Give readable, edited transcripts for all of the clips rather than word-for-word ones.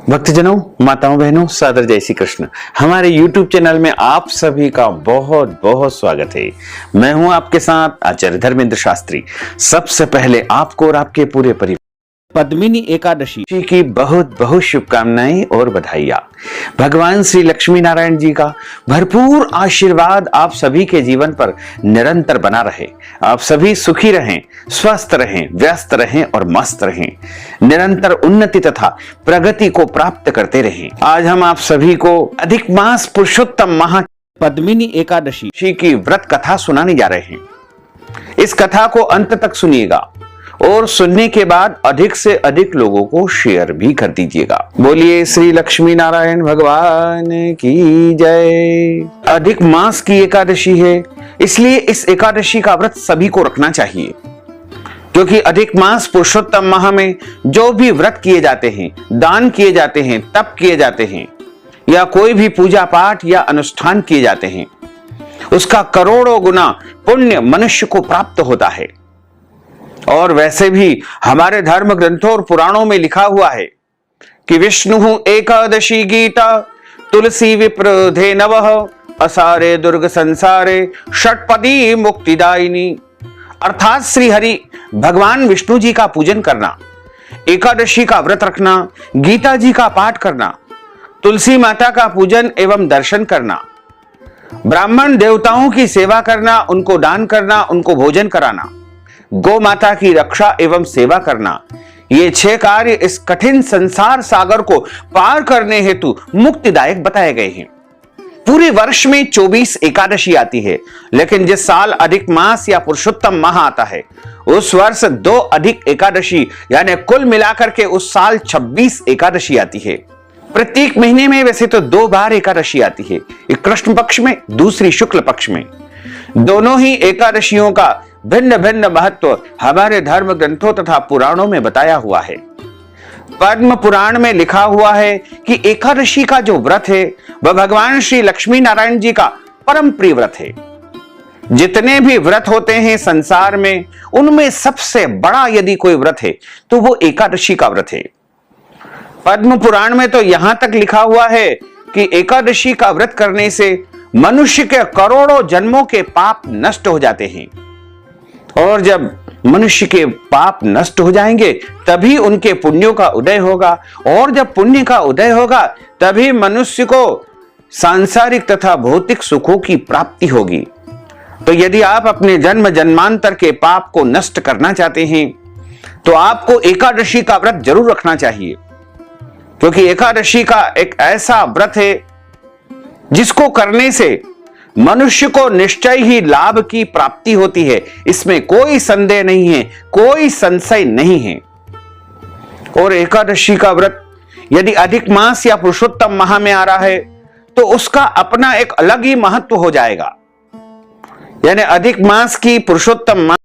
भक्तजनों, माताओं, बहनों, सादर जय श्री कृष्ण। हमारे YouTube चैनल में आप सभी का बहुत बहुत स्वागत है। मैं हूं आपके साथ आचार्य धर्मेंद्र शास्त्री। सबसे पहले आपको और आपके पूरे परिवार पद्मिनी एकादशी की बहुत बहुत शुभकामनाएं और बधाइयां। भगवान श्री लक्ष्मी नारायण जी का भरपूर आशीर्वाद आप सभी के जीवन पर निरंतर बना रहे। आप सभी सुखी रहें, स्वस्थ रहें, व्यस्त रहें और मस्त रहें। निरंतर उन्नति तथा प्रगति को प्राप्त करते रहें। आज हम आप सभी को अधिक मास पुरुषोत्तम माह पद्मिनी एकादशी की व्रत कथा सुनाने जा रहे हैं। इस कथा को अंत तक सुनिएगा और सुनने के बाद अधिक से अधिक लोगों को शेयर भी कर दीजिएगा। बोलिए श्री लक्ष्मी नारायण भगवान की जय। अधिक मास की एकादशी है, इसलिए इस एकादशी का व्रत सभी को रखना चाहिए, क्योंकि अधिक मास पुरुषोत्तम माह में जो भी व्रत किए जाते हैं, दान किए जाते हैं, तप किए जाते हैं या कोई भी पूजा पाठ या अनुष्ठान किए जाते हैं, उसका करोड़ों गुना पुण्य मनुष्य को प्राप्त होता है। और वैसे भी हमारे धर्म ग्रंथों और पुराणों में लिखा हुआ है कि विष्णु एकादशी गीता तुलसी विप्र धेनवः असारे दुर्ग संसारे षटपदी मुक्तिदायिनी। अर्थात श्री हरि भगवान विष्णु जी का पूजन करना, एकादशी का व्रत रखना, गीता जी का पाठ करना, तुलसी माता का पूजन एवं दर्शन करना, ब्राह्मण देवताओं की सेवा करना, उनको दान करना, उनको भोजन कराना, गौ माता की रक्षा एवं सेवा करना, ये 6 कार्य इस कठिन संसार सागर को पार करने हेतु मुक्तिदायक बताए गए हैं। पूरे वर्ष में 24 एकादशी आती है, लेकिन जिस साल अधिक मास या पुरुषोत्तम माह आता है, उस वर्ष 2 अधिक एकादशी यानी कुल मिलाकर के उस साल 26 एकादशी आती है। प्रत्येक महीने में वैसे तो 2 बार एकादशी आती है, एक कृष्ण पक्ष में, दूसरी शुक्ल पक्ष में। दोनों ही एकादशियों का भिन्न भिन्न महत्व हमारे धर्म ग्रंथों तथा पुराणों में बताया हुआ है। पद्म पुराण में लिखा हुआ है कि एकादशी का जो व्रत है वह भगवान श्री लक्ष्मी नारायण जी का परम प्रिय व्रत है। जितने भी व्रत होते हैं संसार में, उनमें सबसे बड़ा यदि कोई व्रत है तो वो एकादशी का व्रत है। पद्म पुराण में तो यहां तक लिखा हुआ है कि एकादशी का व्रत करने से मनुष्य के करोड़ों जन्मों के पाप नष्ट हो जाते हैं, और जब मनुष्य के पाप नष्ट हो जाएंगे तभी उनके पुण्यों का उदय होगा, और जब पुण्य का उदय होगा तभी मनुष्य को सांसारिक तथा भौतिक सुखों की प्राप्ति होगी। तो यदि आप अपने जन्म जन्मांतर के पाप को नष्ट करना चाहते हैं तो आपको एकादशी का व्रत जरूर रखना चाहिए, क्योंकि एकादशी का एक ऐसा व्रत है जिसको करने से मनुष्य को निश्चय ही लाभ की प्राप्ति होती है। इसमें कोई संदेह नहीं है, कोई संशय नहीं है। और एकादशी का व्रत यदि अधिक मास या पुरुषोत्तम माह में आ रहा है तो उसका अपना एक अलग ही महत्व हो जाएगा। यानी अधिक मास की पुरुषोत्तम माह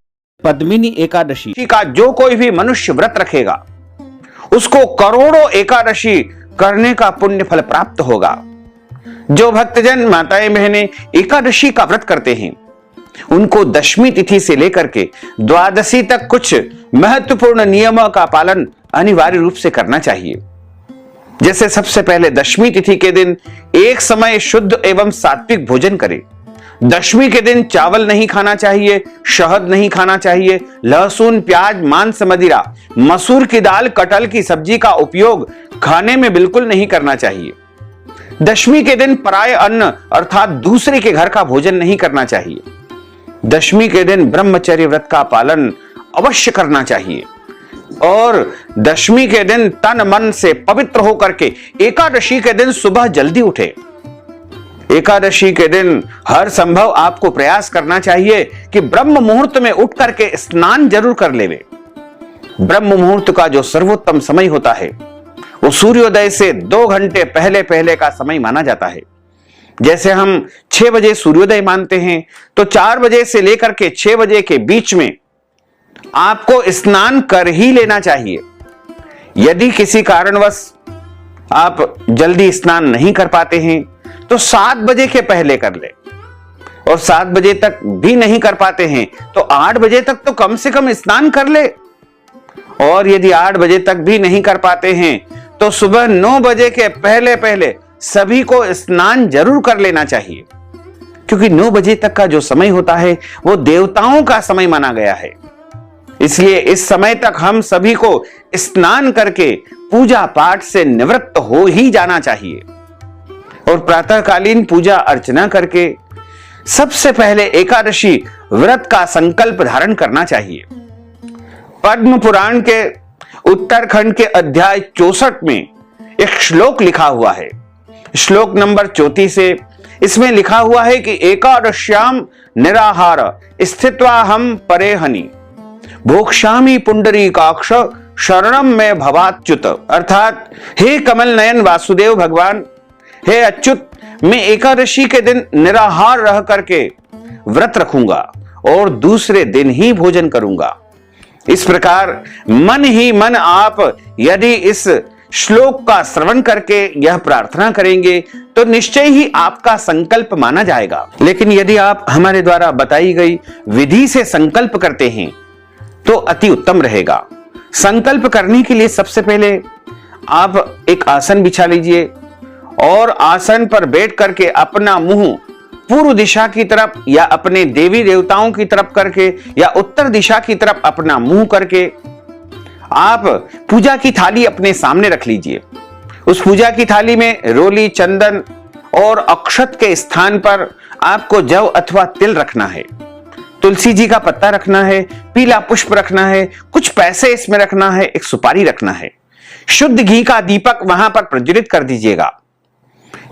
पद्मिनी एकादशी का जो कोई भी मनुष्य व्रत रखेगा उसको करोड़ों एकादशी करने का पुण्य फल प्राप्त होगा। जो भक्तजन माताएं बहनें एकादशी का व्रत करते हैं उनको दशमी तिथि से लेकर के द्वादशी तक कुछ महत्वपूर्ण नियमों का पालन अनिवार्य रूप से करना चाहिए। जैसे सबसे पहले दशमी तिथि के दिन एक समय शुद्ध एवं सात्विक भोजन करें। दशमी के दिन चावल नहीं खाना चाहिए, शहद नहीं खाना चाहिए, लहसुन, प्याज, मांस, मदिरा, मसूर की दाल, कटहल की सब्जी का उपयोग खाने में बिल्कुल नहीं करना चाहिए। दशमी के दिन पराय अन्न अर्थात दूसरे के घर का भोजन नहीं करना चाहिए। दशमी के दिन ब्रह्मचर्य व्रत का पालन अवश्य करना चाहिए, और दशमी के दिन तन मन से पवित्र होकर के एकादशी के दिन सुबह जल्दी उठे। एकादशी के दिन हर संभव आपको प्रयास करना चाहिए कि ब्रह्म मुहूर्त में उठ करके स्नान जरूर कर लेवे। ब्रह्म मुहूर्त का जो सर्वोत्तम समय होता है वो सूर्योदय से 2 घंटे पहले पहले का समय माना जाता है। जैसे हम 6 बजे सूर्योदय मानते हैं तो 4 बजे से लेकर के 6 बजे के बीच में आपको स्नान कर ही लेना चाहिए। यदि किसी कारणवश आप जल्दी स्नान नहीं कर पाते हैं तो 7 बजे के पहले कर ले, और 7 बजे तक भी नहीं कर पाते हैं तो 8 बजे तक तो कम से कम स्नान कर ले, और यदि 8 बजे तक भी नहीं कर पाते हैं तो सुबह 9 बजे के पहले पहले सभी को स्नान जरूर कर लेना चाहिए, क्योंकि 9 बजे तक का जो समय होता है वो देवताओं का समय माना गया है। इसलिए इस समय तक हम सभी को स्नान करके पूजा पाठ से निवृत्त हो ही जाना चाहिए और प्रातःकालीन पूजा अर्चना करके सबसे पहले एकादशी व्रत का संकल्प धारण करना चाहिए। पद्म पुराण के उत्तरखंड के अध्याय 64 में एक श्लोक लिखा हुआ है, श्लोक नंबर 34 से। इसमें लिखा हुआ है कि एकादश्याम निराहार स्थित्वा हम परेहनि भोक्ष्यामि पुंडरीकाक्ष शरणम में भवाच्युत। अर्थात हे कमल नयन वासुदेव भगवान, हे अच्युत, मैं एकादशी के दिन निराहार रह करके व्रत रखूंगा और दूसरे दिन ही भोजन करूंगा। इस प्रकार मन ही मन आप यदि इस श्लोक का श्रवण करके यह प्रार्थना करेंगे तो निश्चय ही आपका संकल्प माना जाएगा। लेकिन यदि आप हमारे द्वारा बताई गई विधि से संकल्प करते हैं तो अति उत्तम रहेगा। संकल्प करने के लिए सबसे पहले आप एक आसन बिछा लीजिए और आसन पर बैठ करके अपना मुंह पूर्व दिशा की तरफ या अपने देवी देवताओं की तरफ करके या उत्तर दिशा की तरफ अपना मुंह करके आप पूजा की थाली अपने सामने रख लीजिए। उस पूजा की थाली में रोली, चंदन और अक्षत के स्थान पर आपको जव अथवा तिल रखना है, तुलसी जी का पत्ता रखना है, पीला पुष्प रखना है, कुछ पैसे इसमें रखना है, एक सुपारी रखना है। शुद्ध घी का दीपक वहां पर प्रज्वलित कर दीजिएगा।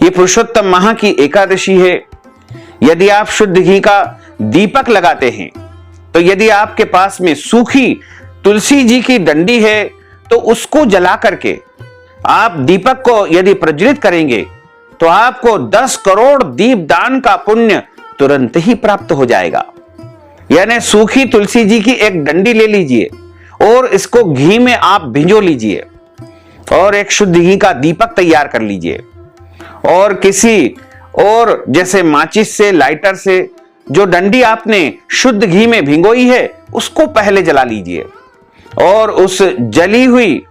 ये पुरुषोत्तम माह की एकादशी है। यदि आप शुद्ध घी का दीपक लगाते हैं तो यदि आपके पास में सूखी तुलसी जी की डंडी है तो उसको जला करके आप दीपक को यदि प्रज्वलित करेंगे तो आपको 10 करोड़ दीपदान का पुण्य तुरंत ही प्राप्त हो जाएगा। यानी सूखी तुलसी जी की एक डंडी ले लीजिए और इसको घी में आप भिंजो लीजिए और एक शुद्ध घी का दीपक तैयार कर लीजिए और किसी और जैसे माचिस से, लाइटर से जो डंडी आपने शुद्ध घी में भिंगोई है उसको पहले जला लीजिए और उस जली हुई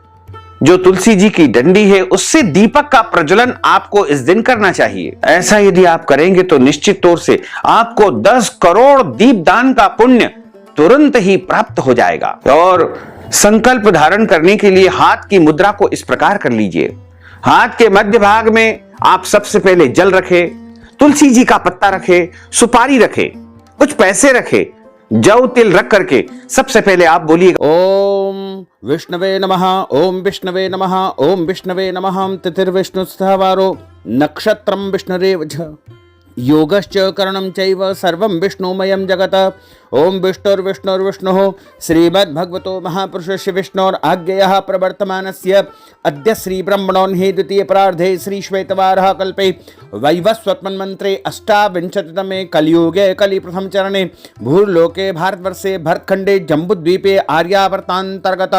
जो तुलसी जी की डंडी है उससे दीपक का प्रज्वलन आपको इस दिन करना चाहिए। ऐसा यदि आप करेंगे तो निश्चित तौर से आपको 10 करोड़ दीपदान का पुण्य तुरंत ही प्राप्त हो जाएगा। और संकल्प धारण करने के लिए हाथ की मुद्रा को इस प्रकार कर लीजिए। हाथ के मध्य भाग में आप सबसे पहले जल रखें, तुलसी जी का पत्ता रखें, सुपारी रखें, कुछ पैसे रखें, जव तिल रख करके सबसे पहले आप बोलिएगा ओम विष्णवे नमः, ओम विष्णवे नमः, ओम विष्णवे नमः। तिथिर्विष्णुस्थवारो नक्षत्रम विष्णुरेव च योगश्च करणं चैव सर्वं विष्णुमयं जगत्। ओम विष्णुर्विष्णुर्विष्णुः श्रीमद्भगवतो महापुरुषस्य विष्णोर् आज्ञया प्रवर्तमानस्य अद्य श्री ब्रह्मणोन्हि द्वितीय प्रार्धे श्री श्वेतवारः कल्पे वैवस्वत्मन्मन्त्रे अष्टाविंशतितमे कलियुगे कलि प्रथम चरणे भूर्लोके भारतवर्षे भरतखण्डे जम्बूद्वीपे आर्यावर्तान्तर्गत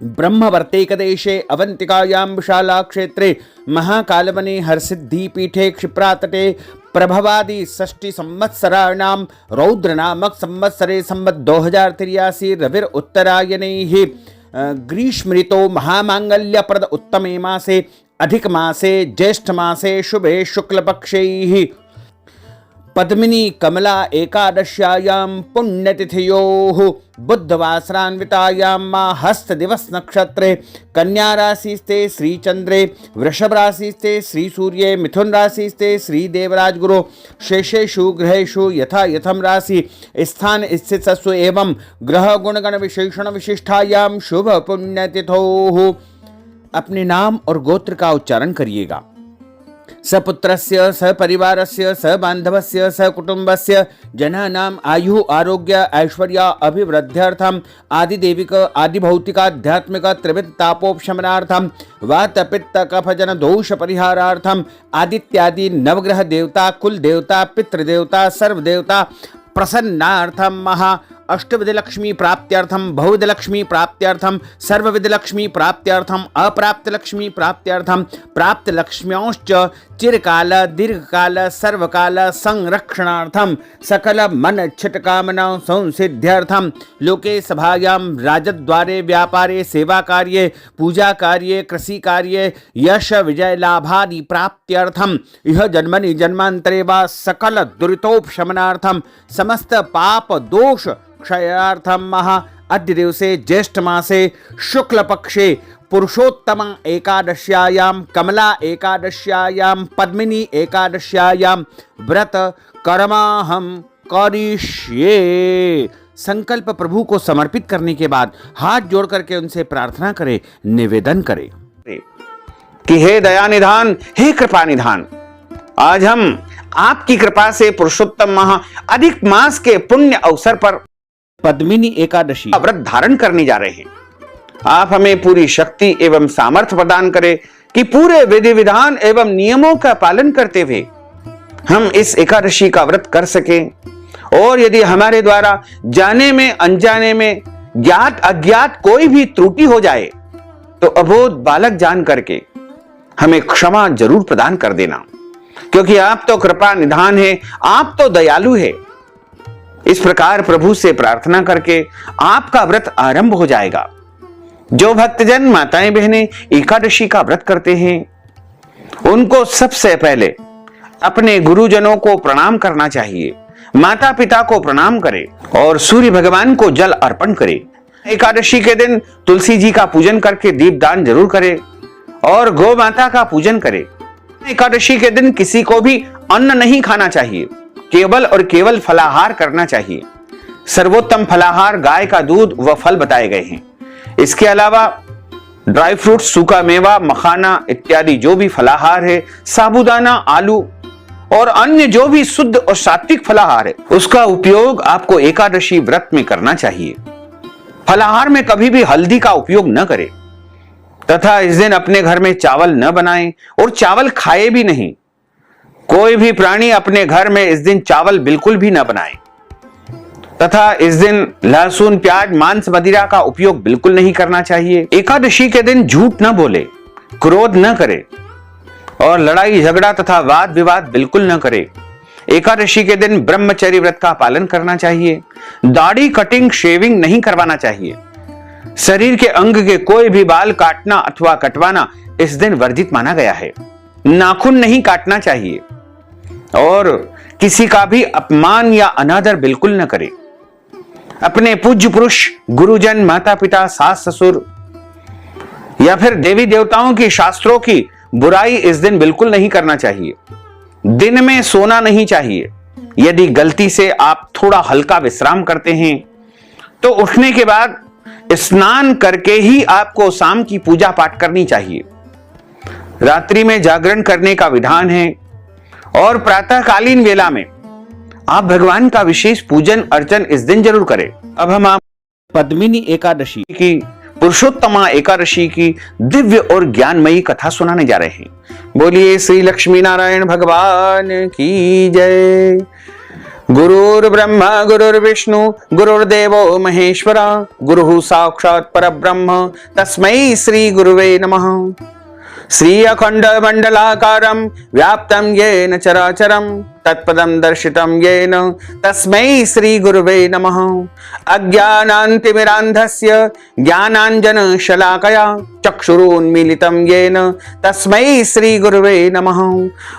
ब्रह्मवर्तेकदेशे अवंतिकायां विशाला क्षेत्रे महाकालवने हरसिद्धिपीठे क्षिप्रातटे प्रभवादि षष्टि संवत्सराणां रौद्रनामक संवत्सरे संवत् 2083 रविर उत्तरायणैः ग्रीष्म ऋतो महामांगल्यप्रद उत्तमे मासे अधिक मासे ज्येष्ठ मासे शुभे शुक्लपक्षैः पद्मिनी कमला एकादश्यायां पुण्यतिथयोः बुधवासरान्वितायां हस्त दिवस नक्षत्रे कन्या राशिस्ते श्रीचंद्रे वृषभ राशिस्ते श्री सूर्ये मिथुन राशिस्ते श्री देवराज गुरु शेषेषु ग्रहेषु यथा यथम राशि स्थान स्थितस्व एवं ग्रह गुणगण विशेषण विशिष्टायां शुभ पुण्यतिथोः। अपने नाम और गोत्र का उच्चारण करिएगा। सपुत्रस्य सपरिवारस्य सबान्धवस्य सकुटुम्बस्य जनानाम् आयु आरोग्य ऐश्वर्य अभिवृद्ध्यर्थम आदिदेविक आदिभौतिक आध्यात्मिक त्रिविध तापोपशमनार्थम वात पित्त कफजन दोष परिहारार्थम आदित्यादि नवग्रह देवता कुल देवता पितृदेवता सर्वदेवता प्रसन्नार्थम महा अष्टविध लक्ष्मी प्राप्त्यर्थम, बहुविध लक्ष्मी प्राप्त्यर्थम, सर्वविध लक्ष्मी प्राप्त्यर्थम, अप्राप्त लक्ष्मी प्राप्त्यर्थम, प्राप्त लक्ष्म्योश्च चिरकाल दीर्घकाल सर्वकाल संरक्षणार्थम, सकल मन छिटकामना संसिद्ध्यर्थम, लोके सभायां राजद्वारे व्यापारे सेवा कार्ये पूजा कार्ये कृषि कार्ये यश विजय लाभादि प्राप्त्यर्थम, इह जन्मनि जन्मांतरे वा सकल दुरितोपशमनार्थम, समस्त पाप दोष क्षयार्थम महा अद्य दिवसे ज्येष्ठ मासे शुक्ल पक्षे पुरुषोत्तम एकादश्यायां कमला एकादश्यायां पद्मिनी एकादश्यायां व्रत कर्माहम करिष्ये। संकल्प प्रभु को समर्पित करने के बाद हाथ जोड़ करके उनसे प्रार्थना करें, निवेदन करें कि हे दया निधान, हे कृपा निधान, आज हम आपकी कृपा से पुरुषोत्तम माह अधिक मास के पुण्य अवसर पर पद्मिनी एकादशी व्रत धारण करने जा रहे हैं। आप हमें पूरी शक्ति एवं सामर्थ्य प्रदान करें कि पूरे विधि विधान एवं नियमों का पालन करते हुए हम इस एकादशी का व्रत कर सकें। और यदि हमारे द्वारा जाने में अनजाने में ज्ञात अज्ञात कोई भी त्रुटि हो जाए तो अबोध बालक जान करके हमें क्षमा जरूर प्रदान कर देना, क्योंकि आप तो कृपा निधान है, आप तो दयालु है। इस प्रकार प्रभु से प्रार्थना करके आपका व्रत आरंभ हो जाएगा। जो भक्तजन माताएं बहनें एकादशी का व्रत करते हैं उनको सबसे पहले अपने गुरुजनों को प्रणाम करना चाहिए, माता पिता को प्रणाम करें और सूर्य भगवान को जल अर्पण करें। एकादशी के दिन तुलसी जी का पूजन करके दीपदान जरूर करें और गौ माता का पूजन करें। एकादशी के दिन किसी को भी अन्न नहीं खाना चाहिए, केवल और केवल फलाहार करना चाहिए। सर्वोत्तम फलाहार गाय का दूध व फल बताए गए हैं। इसके अलावा ड्राई फ्रूट, सूखा मेवा, मखाना इत्यादि जो भी फलाहार है, साबूदाना, आलू और अन्य जो भी शुद्ध और सात्विक फलाहार है उसका उपयोग आपको एकादशी व्रत में करना चाहिए। फलाहार में कभी भी हल्दी का उपयोग न करें तथा इस दिन अपने घर में चावल न बनाएं और चावल खाए भी नहीं। कोई भी प्राणी अपने घर में इस दिन चावल बिल्कुल भी न बनाए तथा इस दिन लहसुन, प्याज, मांस, मदिरा का उपयोग बिल्कुल नहीं करना चाहिए। एकादशी के दिन झूठ न बोले, क्रोध न करे और लड़ाई झगड़ा तथा वाद विवाद बिल्कुल न करे। एकादशी के दिन ब्रह्मचर्य व्रत का पालन करना चाहिए। दाढ़ी, कटिंग, शेविंग नहीं करवाना चाहिए। शरीर के अंग के कोई भी बाल काटना अथवा कटवाना इस दिन वर्जित माना गया है। नाखून नहीं काटना चाहिए और किसी का भी अपमान या अनादर बिल्कुल न करे। अपने पूज्य पुरुष, गुरुजन, माता पिता, सास ससुर या फिर देवी देवताओं की, शास्त्रों की बुराई इस दिन बिल्कुल नहीं करना चाहिए। दिन में सोना नहीं चाहिए। यदि गलती से आप थोड़ा हल्का विश्राम करते हैं तो उठने के बाद स्नान करके ही आपको शाम की पूजा पाठ करनी चाहिए। रात्रि में जागरण करने का विधान है और प्रातःकालीन वेला में आप भगवान का विशेष पूजन अर्चन इस दिन जरूर करें। अब हम आप पद्मिनी एकादशी की, पुरुषोत्तमा एकादशी की दिव्य और ज्ञानमयी कथा सुनाने जा रहे हैं। बोलिए श्री लक्ष्मी नारायण भगवान की जय। गुरुर् ब्रह्मा गुरुर्विष्णु गुरुर्देवो महेश्वरा, गुरुः साक्षात् परब्रह्म तस्मै श्री गुरुवे नमः। श्री अखंड मंडलाकारं व्याप्तं येन चराचरं तत्पदं दर्शितं येन तस्मै श्री गुरुवे नमः। अज्ञानान्तिमिरान्धस्य ज्ञानाञ्जन शलाकया चक्षुरुन्मीलितं येन तस्मै श्री गुरुवे नमः।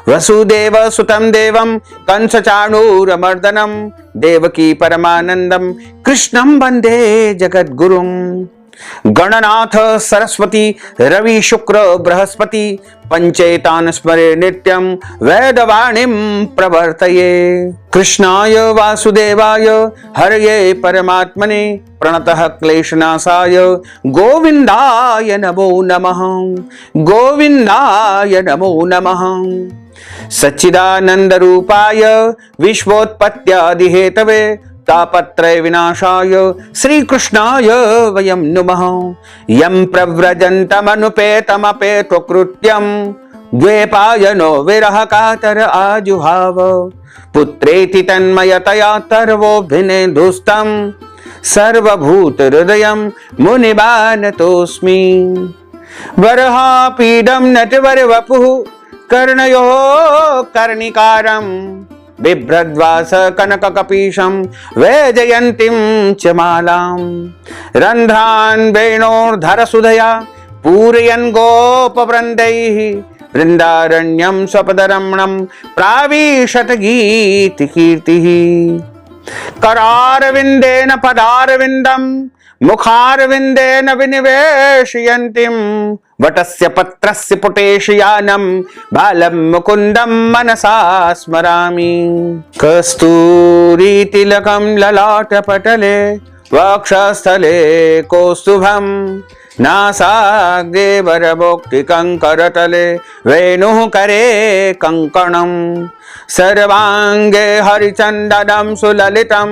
वसुदेव सुतं देवं कंसचाणूरमर्दनं देवकी परमानन्दं कृष्णं वन्दे जगद्गुरुम्। गणनाथ सरस्वती रवि शुक्र बृहस्पति पंचेतान स्मरे नित्यं वेदवाणीं प्रवर्तये। कृष्णाय वासुदेवाय हरये परमात्मने प्रणतः क्लेशनाशाय गोविन्दाय नमो नमः। गोविन्दाय नमो नमः। सच्चिदानंद रूपाय विश्वोत्पत्त्यादि हेतवे तापत्रय विनाशाय श्री कृष्णाय वयं नुमः। यं प्रव्रजन्तमनुपेतमपेतो कृत्यं द्वैपायनो विरह कातर आजुहाव। पुत्रेति तन्मयतया तर्वोऽभिनेदुस्तं सर्वभूत हृदयं मुनिमानतोऽस्मि। वरहापीडं नटवर वपुः कर्णयोः कर्णिकारं बिभ्रद्वास कनककपीशं वैजयन्तीं च मालां। रन्ध्रान् वेणोर्धरसुधया पूरयन् गोपवृन्दैः वृन्दारण्यं स्वपदरमणं प्राविशत गीतिकीर्तिः। करारविन्देन पदारविन्दं मुखारविन्देन विनिवेशयन्तीं वटस्य पत्रस्य पुटेशयानं बालं मुकुन्दं मनसा स्मरामि। कस्तूरीतिलकं ललाटपटले वक्षस्थले कौस्तुभं नासाग्रे वरभोक्तिकङ्करतले वेणुः करे कङ्कणं। सर्वाङ्गे हरिचन्दनं सुललितं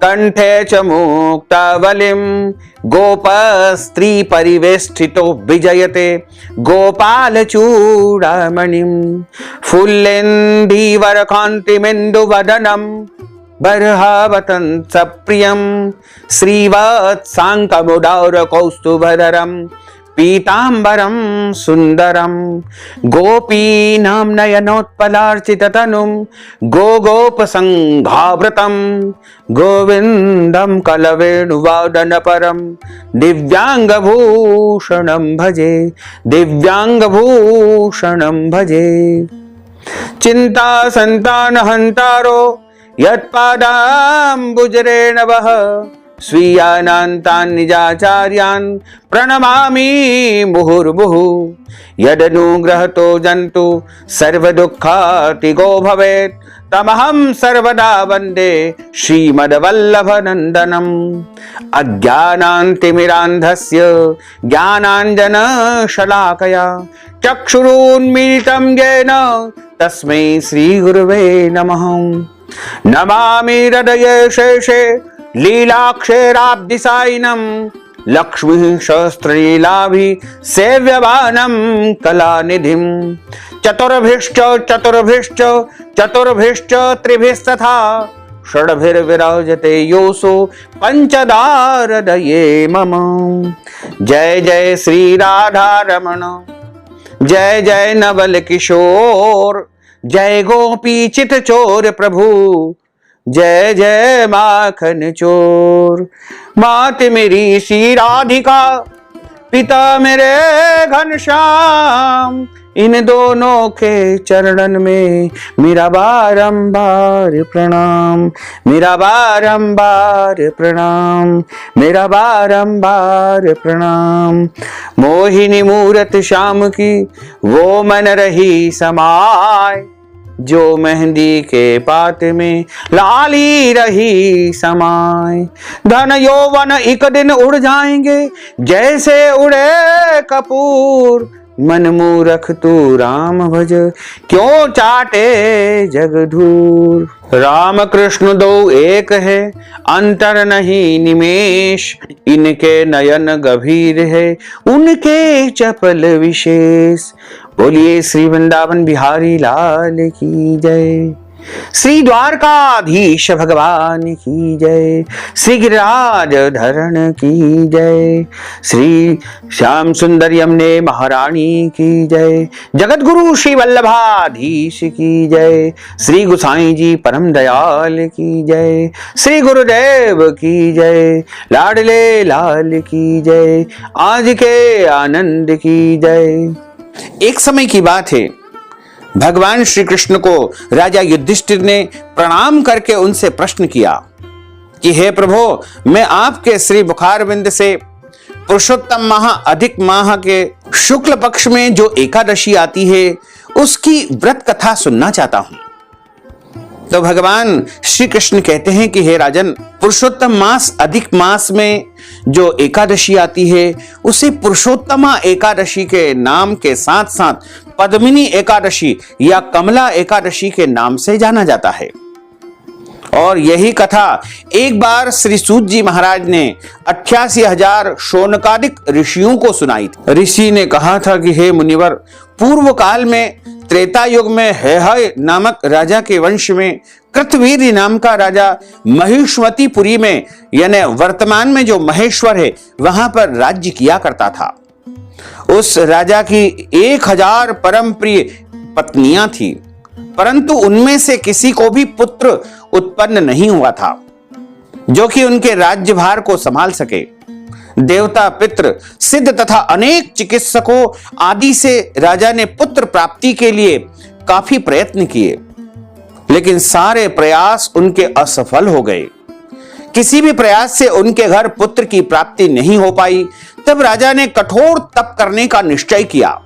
कंठे च मुक्तावलिं गोपस्त्री परिवेष्टितो विजयते गोपालचूडामणिं। फुल्लेन्दीवरकान्तिमेन्दुवदनं बर्हावतं सप्रियं श्रीवत्साङ्कमुदारकौस्तुभधरं पीताम्बरं सुन्दरं। गोपीनां नयनोत्पलार्चिततनुं गोगोपसङ्घावृतं गोविन्दं कलवेणुवादनपरं दिव्याङ्गभूषणं भजे दिव्याङ्गभूषणं भजे। चिन्ता सन्तानहन्तारो यत्पादाम्बुजरेणवः स्वीयानान्तान् निजाचार्यान् प्रणमामि मुहुर्मुहुः। यदनुग्रहतो जन्तु सर्वदुःखातिगो भवेत् तमहं सर्वदा वन्दे श्रीमद्वल्लभनन्दनम्। अज्ञानान्तिमिरान्धस्य ज्ञानाञ्जनशलाकया चक्षुरुन्मीलितं येन तस्मै श्रीगुरवे नमः। नमामि हृदये शेषे लीलाक्षेराब्धिसायिनं लक्ष्मीः सहस्रलीलाभिः सेव्यमानं कलानिधिं। चतुर्भिश्च चतुर्भिश्च चतुर्भिश्च त्रिभिस्तथा षड्भिर्विराजते योऽसो पञ्चदारदये मम। जय जय श्री राधारमण जय जय नवल किशोर जय गोपी चित चोर प्रभु जय जय माखन चोर। मात मेरी श्री राधिका पिता मेरे घनश्याम इन दोनों के चरणन में मेरा बारंबार प्रणाम मेरा बारंबार प्रणाम मेरा बारंबार प्रणाम। मोहिनी मूरत श्याम की वो मन रही समाय जो मेहंदी के पात में लाली रही समाय। धन यौवन एक दिन उड़ जाएंगे जैसे उड़े कपूर मन मूरख तू राम भज क्यों चाटे जग धूर। राम कृष्ण दो एक है अंतर नहीं निमेष इनके नयन गभीर है उनके चपल विशेष। बोलिए श्री वृंदावन बिहारी लाल की जय। श्री द्वारकाधीश भगवान की जय। श्री गिरिराज धरण की जय। श्री श्याम सुंदर यमुने महारानी की जय। जगत गुरु श्री वल्लभाधीश की जय। श्री गुसाई जी परम दयाल की जय। श्री गुरुदेव की जय। लाडले लाल की जय। आज के आनंद की जय। एक समय की बात है, भगवान श्री कृष्ण को राजा युधिष्ठिर ने प्रणाम करके उनसे प्रश्न किया कि हे प्रभु, मैं आपके श्री मुखारविंद से पुरुषोत्तम माह अधिक माह के शुक्ल पक्ष में जो एकादशी आती है उसकी व्रत कथा सुनना चाहता हूं। तो भगवान श्री कृष्ण कहते हैं कि हे राजन, पुरुषोत्तम मास अधिक मास में जो एकादशी आती है उसे पुरुषोत्तमा एकादशी के नाम के साथ साथ पद्मिनी एकादशी या कमला एकादशी के नाम से जाना जाता है। और यही कथा एक बार श्री सूत जी महाराज ने 88,000 शौनकादिक ऋषियों को सुनाई थी। ऋषि ने कहा था कि हे मुनिवर, पूर्व काल में त्रेता युग में हेहय नामक राजा के वंश में कृतवीर्य नाम का राजा महिष्मतीपुरी में, यानी वर्तमान में जो महेश्वर है, वहां पर राज्य किया करता था। उस राजा की 1000 परम प्रिय पत्नियां थी, परंतु उनमें से किसी को भी पुत्र उत्पन्न नहीं हुआ था जो कि उनके राज्यभार को संभाल सके। देवता, पितृ, सिद्ध तथा अनेक चिकित्सकों आदि से राजा ने पुत्र प्राप्ति के लिए काफी प्रयत्न किए, लेकिन सारे प्रयास उनके असफल हो गए। किसी भी प्रयास से उनके घर पुत्र की प्राप्ति नहीं हो पाई। तब राजा ने कठोर तप करने का निश्चय किया।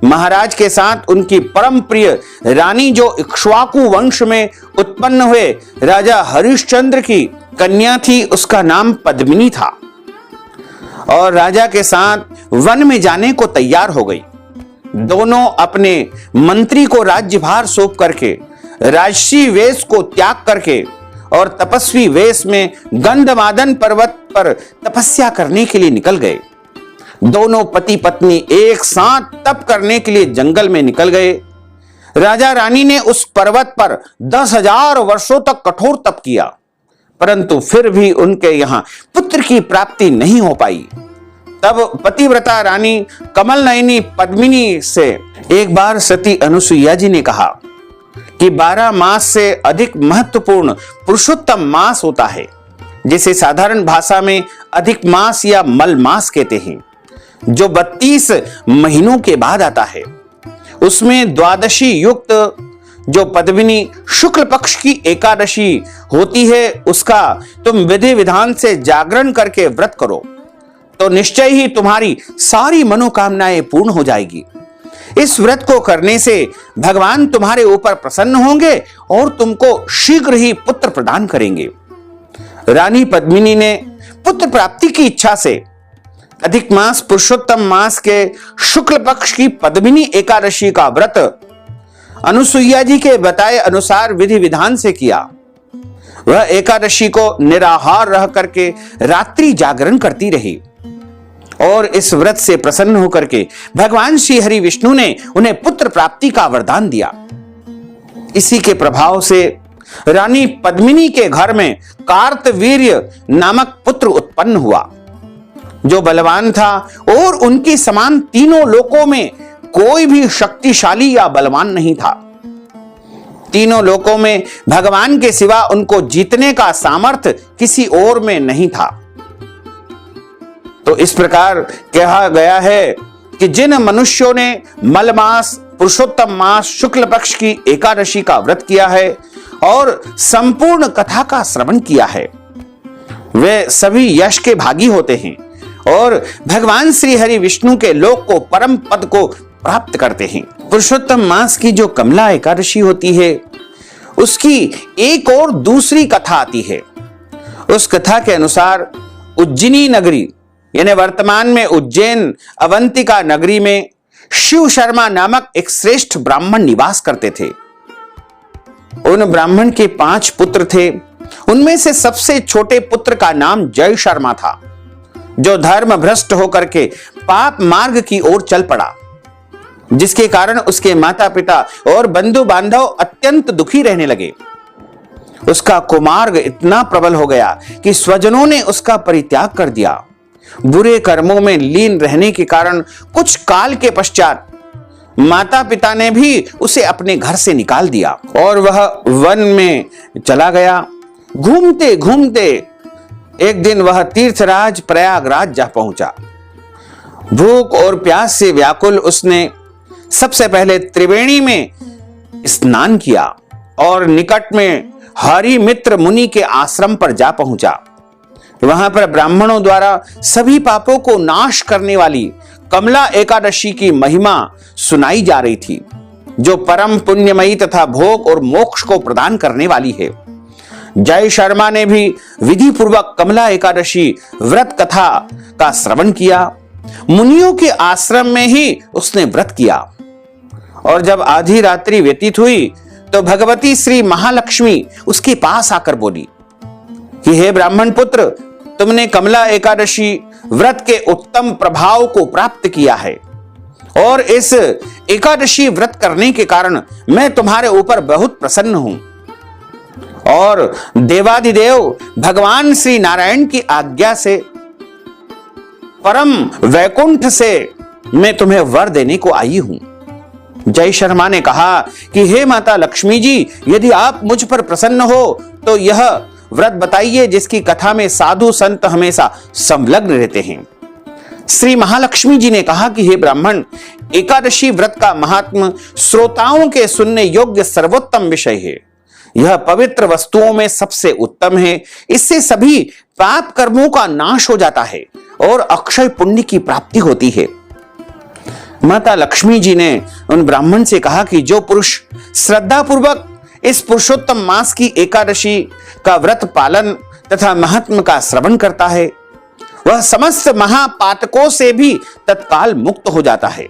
महाराज के साथ उनकी परम प्रिय रानी जो इक्ष्वाकु वंश में उत्पन्न हुए राजा हरिश्चंद्र की कन्या थी, उसका नाम पद्मिनी था, और राजा के साथ वन में जाने को तैयार हो गई। दोनों अपने मंत्री को राज्यभार सौंप करके राजसी वेश को त्याग करके और तपस्वी वेश में गंधमादन पर्वत पर तपस्या करने के लिए निकल गए। दोनों पति पत्नी एक साथ तप करने के लिए जंगल में निकल गए। राजा रानी ने उस पर्वत पर 10,000 वर्षों तक कठोर तप किया, परंतु फिर भी उनके यहां पुत्र की प्राप्ति नहीं हो पाई। तब पतिव्रता रानी कमल नयनी पद्मिनी से एक बार सती अनुसुईया जी ने कहा कि 12 मास से अधिक महत्वपूर्ण पुरुषोत्तम मास होता है, जिसे साधारण भाषा में अधिक मास या मल मास कहते हैं, जो 32 महीनों के बाद आता है। उसमें द्वादशी युक्त जो पद्मिनी शुक्ल पक्ष की एकादशी होती है, उसका तुम विधि विधान से जागरण करके व्रत करो तो निश्चय ही तुम्हारी सारी मनोकामनाएं पूर्ण हो जाएगी। इस व्रत को करने से भगवान तुम्हारे ऊपर प्रसन्न होंगे और तुमको शीघ्र ही पुत्र प्रदान करेंगे। रानी पद्मिनी ने पुत्र प्राप्ति की इच्छा से अधिक मास पुरुषोत्तम मास के शुक्ल पक्ष की पद्मिनी एकादशी का व्रत अनुसुईया जी के बताए अनुसार विधि विधान से किया। वह एकादशी को निराहार रह करके रात्रि जागरण करती रही और इस व्रत से प्रसन्न होकर के भगवान श्री हरि विष्णु ने उन्हें पुत्र प्राप्ति का वरदान दिया। इसी के प्रभाव से रानी पद्मिनी के घर में कार्तवीर्य नामक पुत्र उत्पन्न हुआ, जो बलवान था और उनके समान तीनों लोकों में कोई भी शक्तिशाली या बलवान नहीं था। तीनों लोकों में भगवान के सिवा उनको जीतने का सामर्थ्य किसी और में नहीं था। तो इस प्रकार कहा गया है कि जिन मनुष्यों ने मलमास पुरुषोत्तम मास शुक्ल पक्ष की एकादशी का व्रत किया है और संपूर्ण कथा का श्रवण किया है, वे सभी यश के भागी होते हैं और भगवान श्री हरि विष्णु के लोक को परम पद को प्राप्त करते हैं। पुरुषोत्तम मास की जो कमला एकादशी होती है, उसकी एक और दूसरी कथा आती है। उस कथा के अनुसार उज्जैनी नगरी यानी वर्तमान में उज्जैन अवंतिका नगरी में शिव शर्मा नामक एक श्रेष्ठ ब्राह्मण निवास करते थे। उन ब्राह्मण के 5 पुत्र थे। उनमें से सबसे छोटे पुत्र का नाम जय शर्मा था, जो धर्म भ्रष्ट होकर के पाप मार्ग की ओर चल पड़ा, जिसके कारण उसके माता पिता और बंधु बांधव अत्यंत दुखी रहने लगे। उसका कुमार्ग इतना प्रबल हो गया कि स्वजनों ने उसका परित्याग कर दिया। बुरे कर्मों में लीन रहने के कारण कुछ काल के पश्चात माता पिता ने भी उसे अपने घर से निकाल दिया और वह वन में चला गया। घूमते घूमते एक दिन वह तीर्थराज प्रयागराज जा पहुंचा। भूख और प्यास से व्याकुल उसने सबसे पहले त्रिवेणी में स्नान किया और निकट में हरि मित्र मुनि के आश्रम पर जा पहुंचा। वहां पर ब्राह्मणों द्वारा सभी पापों को नाश करने वाली कमला एकादशी की महिमा सुनाई जा रही थी, जो परम पुण्यमयी तथा भोग और मोक्ष को प्रदान करने वाली है। जय शर्मा ने भी विधि पूर्वक कमला एकादशी व्रत कथा का श्रवण किया। मुनियों के आश्रम में ही उसने व्रत किया और जब आधी रात्रि व्यतीत हुई तो भगवती श्री महालक्ष्मी उसके पास आकर बोली कि हे ब्राह्मण पुत्र, तुमने कमला एकादशी व्रत के उत्तम प्रभाव को प्राप्त किया है और इस एकादशी व्रत करने के कारण मैं तुम्हारे ऊपर बहुत प्रसन्न हूं और देवाधिदेव भगवान श्री नारायण की आज्ञा से परम वैकुंठ से मैं तुम्हें वर देने को आई हूं। जय शर्मा ने कहा कि हे माता लक्ष्मी जी, यदि आप मुझ पर प्रसन्न हो तो यह व्रत बताइए जिसकी कथा में साधु संत हमेशा संलग्न रहते हैं। श्री महालक्ष्मी जी ने कहा कि हे ब्राह्मण, एकादशी व्रत का महात्म श्रोताओं के सुनने योग्य सर्वोत्तम विषय है। यह पवित्र वस्तुओं में सबसे उत्तम है। इससे सभी पाप कर्मों का नाश हो जाता है और अक्षय पुण्य की प्राप्ति होती है। माता लक्ष्मी जी ने उन ब्राह्मण से कहा कि जो पुरुष श्रद्धा पूर्वक इस पुरुषोत्तम मास की एकादशी का व्रत पालन तथा महात्म का श्रवण करता है, वह समस्त महापातकों से भी तत्काल मुक्त हो जाता है।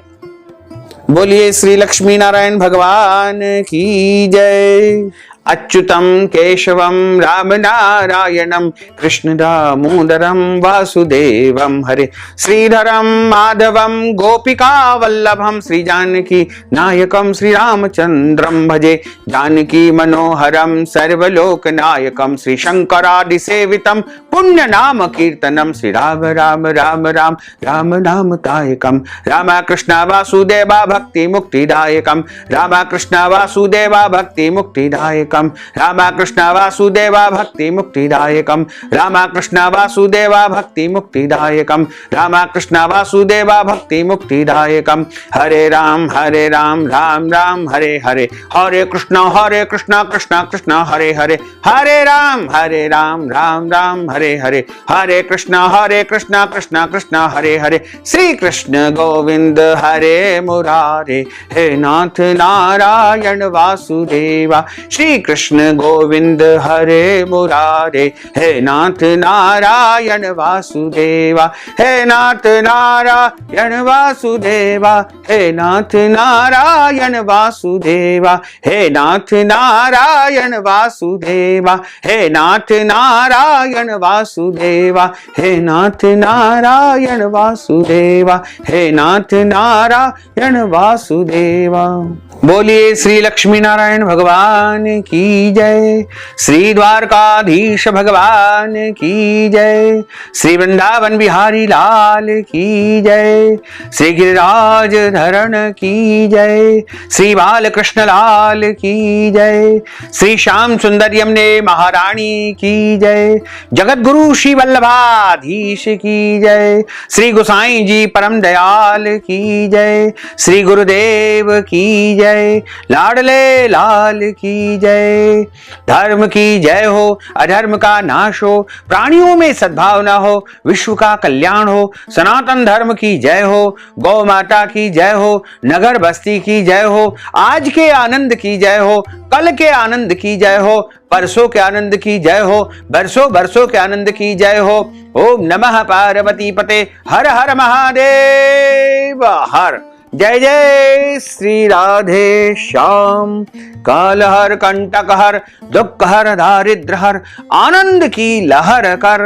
बोलिए श्री लक्ष्मी नारायण भगवान की जय। अच्युतम केशवम राम नारायणम कृष्ण दामोदरम वासुदेवम हरे, श्रीधरम माधवम गोपिका वल्लभम श्री जानकी नायकम श्री रामचंद्रम भजे, जानकी मनोहरम सर्वलोक नायकम श्री शंकरादि सेवितम पुण्य नाम कीर्तनम श्री राम राम राम राम राम नाम तायकम, राम कृष्ण वासुदेवा भक्ति मुक्तिदायकम, राम कृष्ण वासुदेवा भक्ति मुक्तिदायकम, राम कृष्ण वासुदेवा भक्ति मुक्तिदायकम, राम कृष्ण वासुदेवा भक्ति मुक्तिदायकम, राम कृष्ण वासुदेवा भक्ति मुक्तिदायकम। हरे राम राम राम हरे हरे, हरे कृष्ण कृष्ण कृष्ण हरे हरे, हरे राम राम राम हरे हरे, हरे कृष्ण कृष्ण कृष्ण हरे हरे। श्री कृष्ण गोविंद हरे मुरारे, हे नाथ नारायण वासुदेवा, श्री कृष्ण गोविंद हरे मुरारे, हे नाथ नारायण वासुदेवा, हे नाथ नारायण वासुदेवा, हे नाथ नारायण वासुदेवा, हे नाथ नारायण वासुदेवा, हे नाथ नारायण वासुदेवा, हे नाथ नारायण वासुदेवा, हे नाथ नारायण वासुदेवा। बोलिए श्री लक्ष्मी नारायण भगवान की जय, श्री द्वारकाधीश भगवान की जय, श्री वृंदावन बिहारी लाल की जय, श्री गिरिराज धरण की जय, श्री बालकृष्ण लाल की जय, श्री श्याम सुंदर यमुने महारानी की जय, जगत गुरु श्री वल्लभाधीश की जय, श्री गोसाई जी परम दयाल की जय, श्री गुरुदेव की जय, लाडले लाल की जय। धर्म की जय हो, अधर्म का नाश हो, प्राणियों में सद्भावना हो, विश्व का कल्याण हो, सनातन धर्म की जय हो, गौ माता की जय हो, नगर बस्ती की जय हो, आज के आनंद की जय हो, कल के आनंद की जय हो, परसों के आनंद की जय हो, बरसों बरसों के आनंद की जय हो। ओम नमः पार्वती पते, हर हर महादेव हर। जय जय श्री राधे श्याम, काल हर कंटक हर, दुख हर दारिद्र हर, आनंद की लहर कर।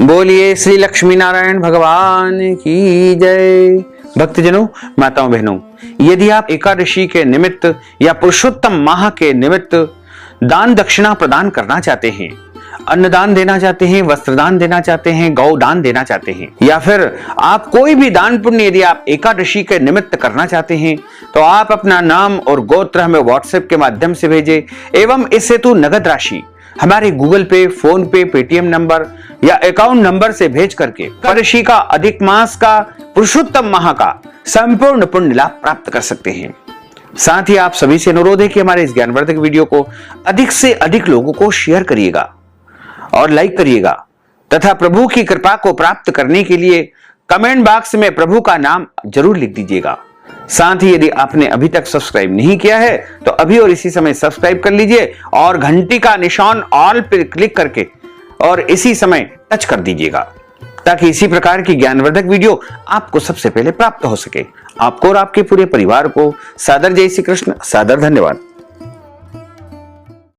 बोलिए श्री लक्ष्मी नारायण भगवान की जय। भक्तजनों, माताओं बहनों, यदि आप एकादशी के निमित्त या पुरुषोत्तम माह के निमित्त दान दक्षिणा प्रदान करना चाहते हैं, अन्नदान देना चाहते हैं, वस्त्रदान देना चाहते हैं, गौदान देना चाहते हैं, या फिर आप कोई भी दान पुण्य यदि आप एकादशी के निमित्त करना चाहते हैं, तो आप अपना नाम और गोत्र हमें व्हाट्सएप के माध्यम से भेजें एवं इस हेतु नगद राशि हमारे गूगल पे, फोन पे, पेटीएम नंबर या अकाउंट नंबर से भेज करके एकादशी का, अधिक मास का, पुरुषोत्तम माह का संपूर्ण पुण्य लाभ प्राप्त कर सकते हैं। साथ ही आप सभी से अनुरोध है कि हमारे इस ज्ञानवर्धक वीडियो को अधिक से अधिक लोगों को शेयर करिएगा और लाइक करिएगा तथा प्रभु की कृपा को प्राप्त करने के लिए कमेंट बॉक्स में प्रभु का नाम जरूर लिख दीजिएगा। साथ ही यदि आपने अभी तक सब्सक्राइब नहीं किया है तो अभी और इसी समय सब्सक्राइब कर लीजिए और घंटी का निशान ऑल पर क्लिक करके और इसी समय टच कर दीजिएगा, ताकि इसी प्रकार की ज्ञानवर्धक वीडियो आपको सबसे पहले प्राप्त हो सके। आपको और आपके पूरे परिवार को सादर जय श्री कृष्ण, सादर धन्यवाद।